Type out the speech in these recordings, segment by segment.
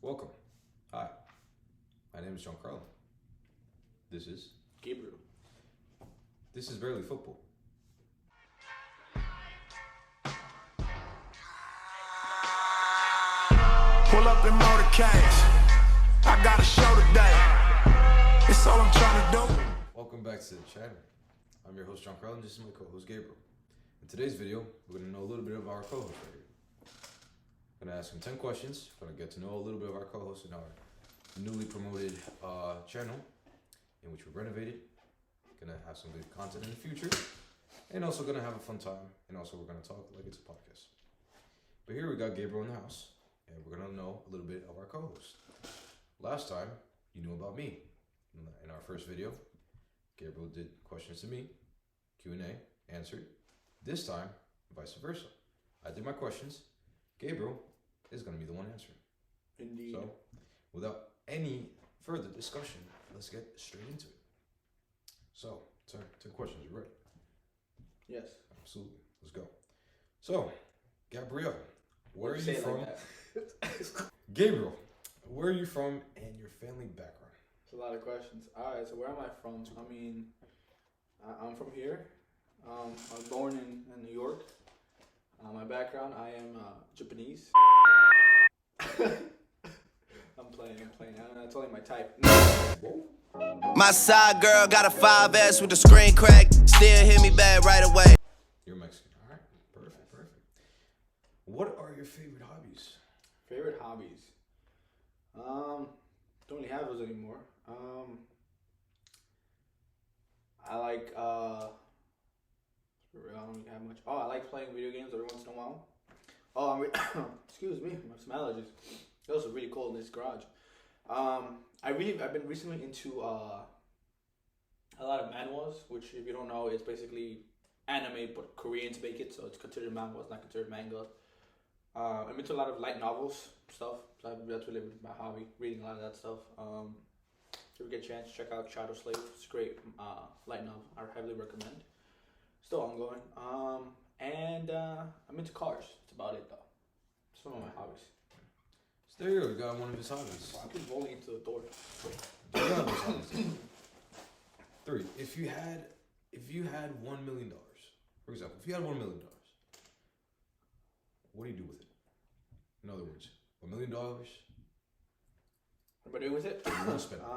Welcome. Hi. My name is John Carlin. This is Gabriel. This is Barely Football. Pull up in motorcades. I got a show today. It's all I'm trying to do. Welcome back to the channel. I'm your host John Carlin. This is my co-host Gabriel. In today's video, we're going to know a little bit of our co-host right here. I'm going to ask him 10 questions. We're going to get to know a little bit of our co-host in our newly promoted channel, in which we're renovated. Going to have some good content in the future, and also going to have a fun time, and also we're going to talk like it's a podcast. But here we got Gabriel in the house, and we're going to know a little bit of our co-host. Last time, you knew about me. In our first video, Gabriel did questions to me, Q&A, answered. This time, vice versa. I did my questions. Gabriel is going to be the one answering. Indeed. So, without any further discussion, let's get straight into it. So, 10 questions. You ready? Yes. Absolutely. Let's go. So, Gabriel, where are you from? Like Gabriel, where are you from and your family background? It's a lot of questions. All right. So where am I from? I mean, I'm from here. I was born in New York. My background, I am Japanese. I'm playing. That's only my type. My side girl got a 5S with the screen cracked. Still hit me back right away. You're Mexican. All right. Perfect. What are your favorite hobbies? Favorite hobbies? Don't really have those anymore. I like I don't really have much. Oh, I like playing video games every once in a while. Oh, excuse me, some allergies. It was really cold in this garage. I've been recently into a lot of manhwas, which if you don't know, it's basically anime, but Koreans make it, so it's considered manhwa. It's not considered manga. I'm into a lot of light novels stuff. So that's really my hobby, reading a lot of that stuff. If you get a chance, check out Shadow Slave. It's a great light novel. I heavily recommend. Still ongoing. And I'm into cars. That's about it, though. Some of my hobbies. So there you go. You got one of his hobbies. I keep rolling into the door. You got his hobbies. 3. If you had $1 million, for example, if you had $1 million, what do you do with it? In other words, $1 million. What do I do with it? You want to spend it.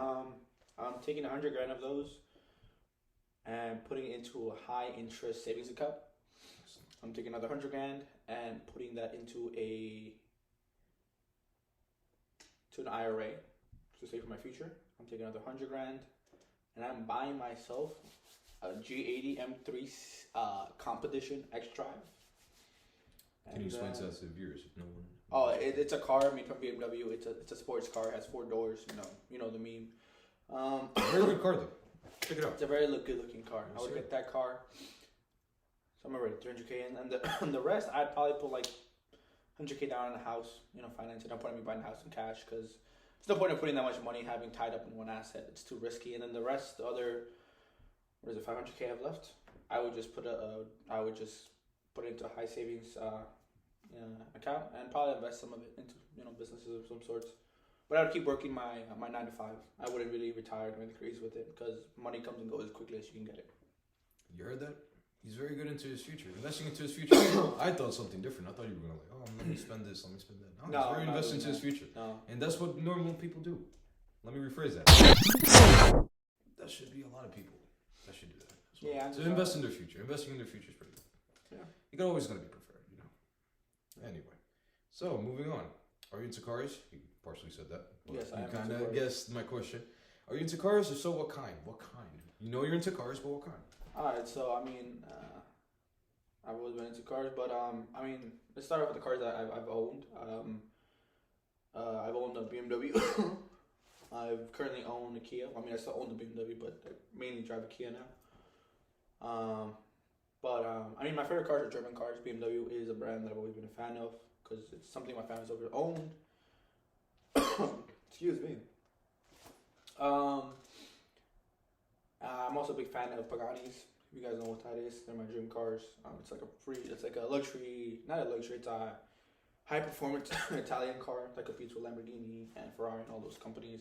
I'm taking 100 grand of those and putting it into a high interest savings account. I'm taking another 100 grand and putting that into an IRA to save for my future. I'm taking another 100 grand and I'm buying myself a G80 M3 Competition X Drive. Can you explain to us the viewers if no one? Oh, it's a car made from BMW. It's a sports car. It has 4 doors. You know the meme. Very good car though. Check it out. It's a very good looking car. Yes, I would sir. get that car. So I'm already 300K in, and the rest I'd probably put like 100K down in a house. Finance it. No point in me buying a house in cash because there's no point in putting that much money having tied up in one asset. It's too risky. And then the rest, the other, 500K I have left. I would just put it into a high savings account and probably invest some of it into businesses of some sorts. But I would keep working my 9 to 5. I wouldn't really retire or anything crazy with it because money comes and goes as quickly as you can get it. You heard that? He's very good into his future. Investing into his future. I thought something different. I thought you were going to let me spend this, let me spend that. No, he's very invested into his future. No. And that's what normal people do. Let me rephrase that. That should be a lot of people that should do that. As well. Yeah. So invest in their future. Investing in their future is pretty good. Yeah. You can always going to be preferred, Anyway. So, moving on. Are you into cars? You partially said that. Yes, I am. You kind of guessed my question. Are you into cars? If so, what kind? What kind? You know you're into cars, but what kind? Alright, so I've always been into cars, but let's start off with the cars that I've owned. I've owned a BMW. I've currently owned a Kia. I still own the BMW, but I mainly drive a Kia now. My favorite cars are German cars. BMW is a brand that I've always been a fan of because it's something my family's always owned. Excuse me. I'm also a big fan of Paganis. If you guys know what that is, they're my dream cars. It's like a luxury, not a luxury. It's high performance Italian car that competes with Lamborghini and Ferrari and all those companies.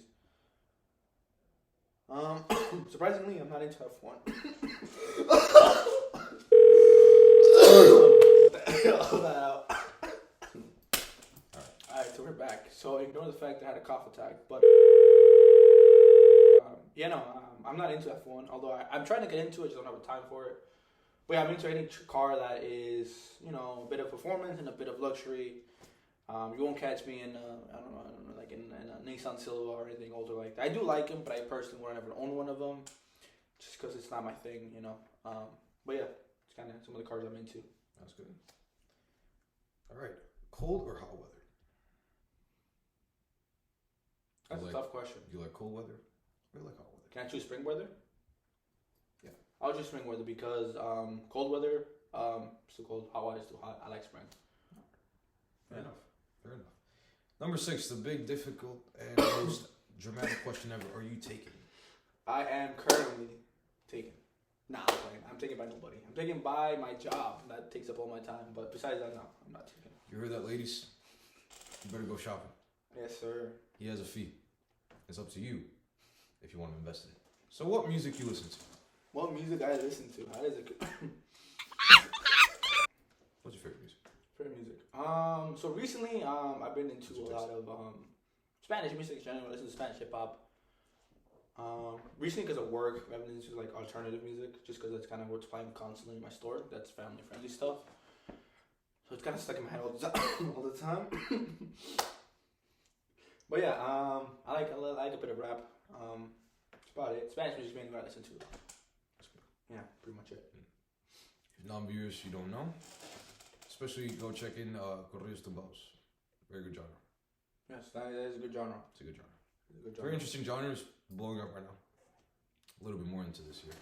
Surprisingly, I'm not into F1. Alright, so we're back. So ignore the fact that I had a cough attack, but I'm not into F1. Although I'm trying to get into it, just don't have the time for it. But yeah, I'm into any car that is, a bit of performance and a bit of luxury. You won't catch me in, like in a Nissan Silva or anything older like that. I do like them, but I personally would never own one of them, just because it's not my thing, But yeah, it's kind of some of the cars I'm into. That's good. All right, cold or hot weather? That's a tough question. Do you like cold weather or you like hot weather? Can I choose spring weather? Yeah. I'll choose spring weather because cold weather, it's too cold. Hot weather is too hot. I like spring. Fair enough. Number 6, the big, difficult, and most dramatic question ever. Are you taken? I am currently taken. Nah, I'm playing. I'm taken by nobody. I'm taken by my job. That takes up all my time. But besides that, no, I'm not taken. You heard that, ladies? You better go shopping. Yes, sir. He has a fee. It's up to you if you want to invest in it. So what music you listen to? What music I listen to? How is it? What's your favorite music? Favorite music. So recently, I've been into a lot of Spanish music in general. I listen to Spanish hip hop. Recently, because of work, I've been into like alternative music, just because that's kind of what's playing constantly in my store. That's family friendly stuff. So it's kind of stuck in my head all the time. But yeah, I like a bit of rap. That's about it. Spanish music is mainly what I listen to. Yeah, pretty much it. If non-viewers you don't know, especially go check in Corridos Tumbados. Very good genre. Yes, that is a good genre. It's a good genre. Very interesting genre. Is blowing up right now. A little bit more into this year.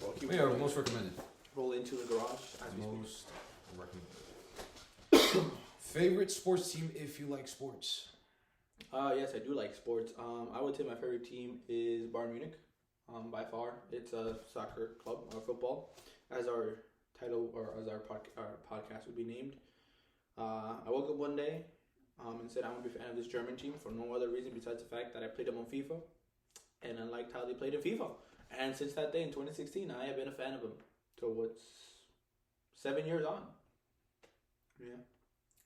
Well, most recommended. Roll into the garage as we Most recommended. Favorite sports team if you like sports? Yes, I do like sports. I would say my favorite team is Bayern Munich. By far, it's a soccer club or football, as our title or as our podcast would be named. I woke up one day and said I want to be a fan of this German team for no other reason besides the fact that I played them on FIFA, and I liked how they played in FIFA. And since that day in 2016, I have been a fan of them. So what's 7 years on? Yeah.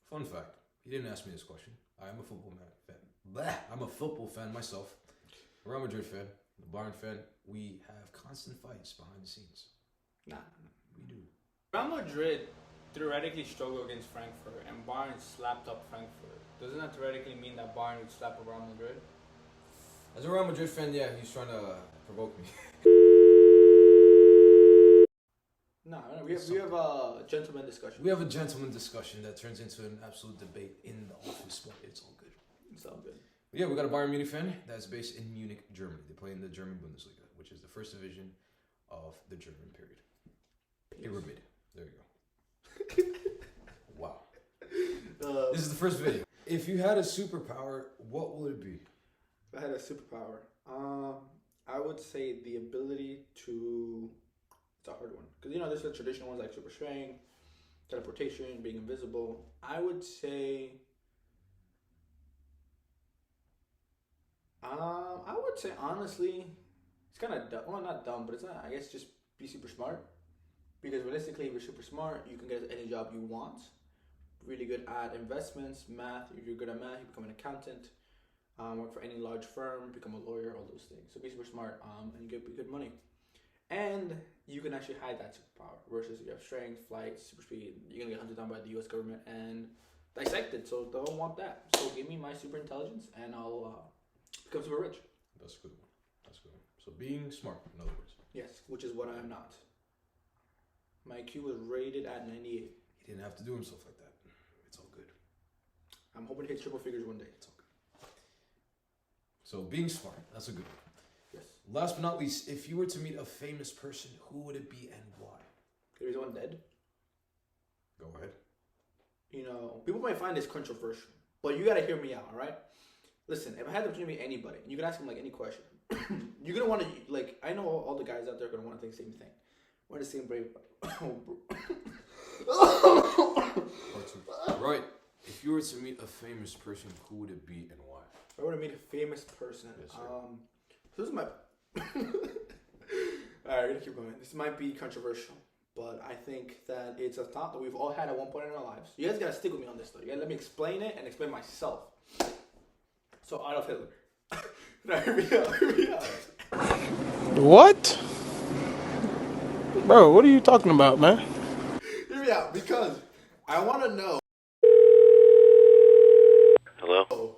Fun fact: he didn't ask me this question. I am a football fan. Blah! I'm a football fan myself. A Real Madrid fan, a Bayern fan. We have constant fights behind the scenes. Nah. We do. Real Madrid theoretically struggled against Frankfurt, and Bayern slapped up Frankfurt. Doesn't that theoretically mean that Bayern would slap up Real Madrid? As a Real Madrid fan, yeah, he's trying to provoke me. No, we have a gentleman discussion. We have a gentleman discussion that turns into an absolute debate in the office, but it's all good. It's all good. Yeah, we got a Bayern Munich fan that's based in Munich, Germany. They play in the German Bundesliga, which is the first division of the German period. Pyramid. There you go. Wow. This is the first video. If you had a superpower, what would it be? If I had a superpower, I would say the ability to. It's a hard one because there's the traditional ones like super strength, teleportation, being invisible. I would say. Honestly, it's kind of dumb. Well, not dumb, but it's not. I guess just be super smart. Because realistically, if you're super smart, you can get any job you want. Really good at investments, math. If you're good at math, you become an accountant. Work for any large firm, become a lawyer, all those things. So be super smart, and you get good money. And you can actually hide that superpower. Versus if you have strength, flight, super speed, you're gonna get hunted down by the U.S. government and dissected. So don't want that. So give me my super intelligence, and I'll become super rich. That's a good one. So being smart, in other words. Yes, which is what I am not. My IQ was rated at 98. He didn't have to do himself like that. It's all good. I'm hoping to hit triple figures one day. It's all good. So being smart, that's a good one. Yes. Last but not least, if you were to meet a famous person, who would it be and why? There is one dead. Go ahead. People might find this controversial, but you gotta hear me out, all right? Listen, if I had the opportunity to meet anybody, you can ask them like any question. You're gonna want to I know all the guys out there are gonna want to think the same thing. We're the same brave. Right. If you were to meet a famous person, who would it be and why? If I were to meet a famous person, Yes, sir. this is my. Alright, we're gonna keep going. This might be controversial, but I think that it's a thought that we've all had at one point in our lives. You guys gotta stick with me on this though. You gotta let me explain it and explain myself. So Adolf Hitler. No, hear me out. What? Bro, what are you talking about, man? Hear me out, because I want to know. Hello?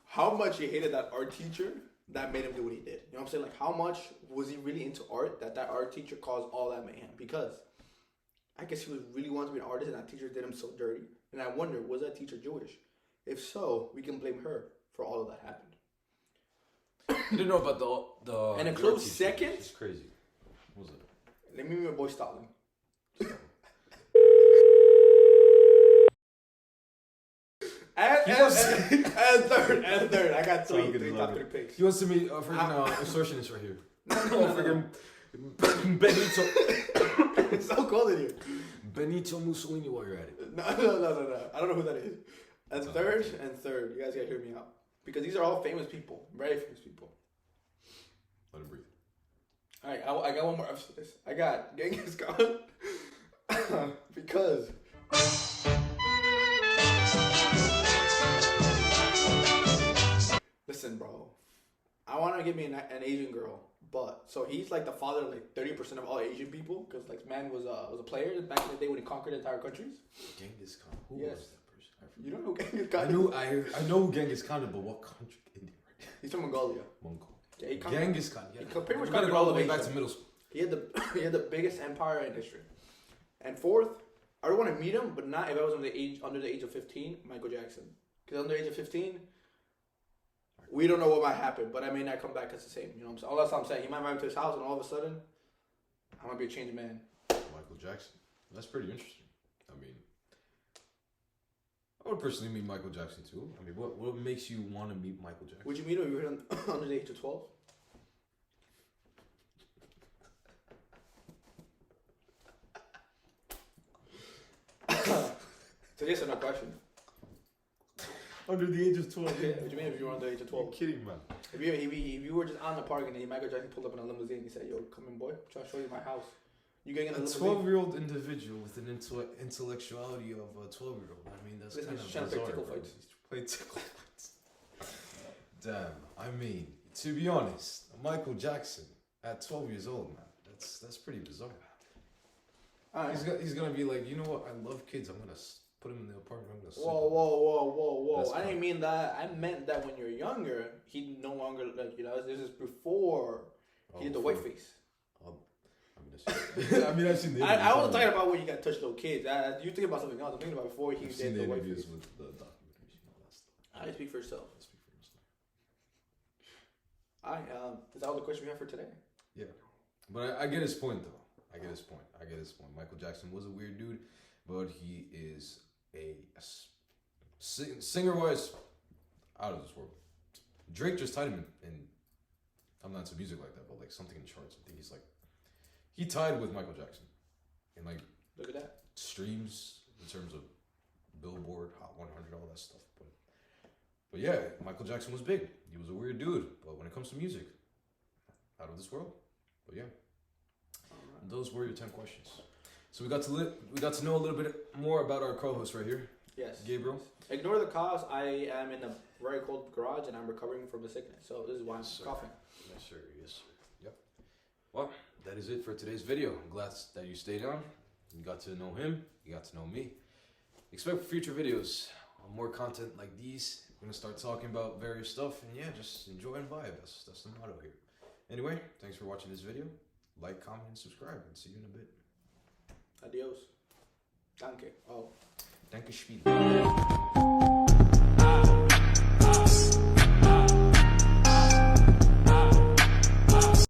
How much he hated that art teacher that made him do what he did. You know what I'm saying? Like, how much was he really into art that art teacher caused all that mayhem? Because I guess he was really wanting to be an artist and that teacher did him so dirty. And I wonder, was that teacher Jewish? If so, we can blame her for all of that happened. I didn't know about the And a the close art teacher. second? It's crazy. What was it? Let me meet my boy Stalin. And third. I got three top three picks. He wants to meet a freaking extortionist right here. Freaking Benito. It's so cold in here. Benito Mussolini while you're at it. No. I don't know who that is. And third. You guys gotta hear me out. Because these are all famous people. Very famous people. Let him breathe. Alright, I got one more after this. I got Genghis Khan. Because listen, bro. I want to give me an Asian girl, but so he's like the father of like 30% of all Asian people, because like man was a player back in the day when he conquered entire countries. Genghis Khan. Who Yes. was that person? I forget. You don't know who Genghis Khan? I know who Genghis Khan is, but what country? India, right? He's from Mongolia. Mongol. Yeah, he conquered- Genghis Khan. Yeah. he pretty much We gotta conquered go all the way of back Asia. to middle school. He had the biggest empire in history. And fourth, I would want to meet him, but not if I was under the age of 15, Michael Jackson. Because under the age of 15, we don't know what might happen, but I may not come back as the same. You know what I'm saying? All that's what I'm saying. He might invite me to his house, and all of a sudden, I might be a changed man. Michael Jackson. That's pretty interesting. I mean, I would personally meet Michael Jackson too. I mean, what makes you want to meet Michael Jackson? Would you meet him if you were under the age of 12? So yes or no question. Under the age of 12. Yeah, would you mean if you were under the age of 12? Kidding, man. If you were just on the park and then Michael Jackson pulled up in a limousine and he said, "Yo, come in, boy. I'm trying to show you my house." You getting in a A limousine? 12-year-old individual with an intellectuality of a 12-year-old. I mean, that's Listen, kind he's of trying to play bizarre, tickle bro. fights. He's playing tickle fights. Damn. I mean, to be honest, Michael Jackson at 12 years old, man. That's pretty bizarre. All right. He's gonna be like, you know what? I love kids. I'm gonna put him in the apartment. I'm gonna sit Whoa. That's I didn't mean that. I meant that when you're younger, he no longer, like, you know, this is before he did the white face. I mean, I've seen the I wasn't talking about when you got touch little kids. You think about something else. I'm thinking about before he I've seen did the the white interviews face. with the documentaries and all that stuff. I speak for yourself. I speak for myself. All right, is that all the question we have for today? Yeah, but I get his point though. I get his point. Michael Jackson was a weird dude, but he is a singer-wise out of this world. Drake just tied him in. I'm not into music like that, but like something in charts. I think he tied with Michael Jackson in like Look at that. streams in terms of Billboard, Hot 100, all that stuff. But yeah, Michael Jackson was big. He was a weird dude, but when it comes to music, out of this world. But yeah, those were your 10 questions. So we got to know a little bit more about our co-host right here, Yes. Gabriel. Ignore the cause. I am in a very cold garage and I'm recovering from the sickness. So this is why I'm coughing. Yes, sir. Yep. Well, that is it for today's video. I'm glad that you stayed on. You got to know him. You got to know me. Expect future videos on more content like these. We're going to start talking about various stuff. And yeah, just enjoy and vibe. That's the motto here. Anyway, thanks for watching this video. Like, comment, and subscribe. And see you in a bit. Adios. Danke. Oh. Danke, Spiel.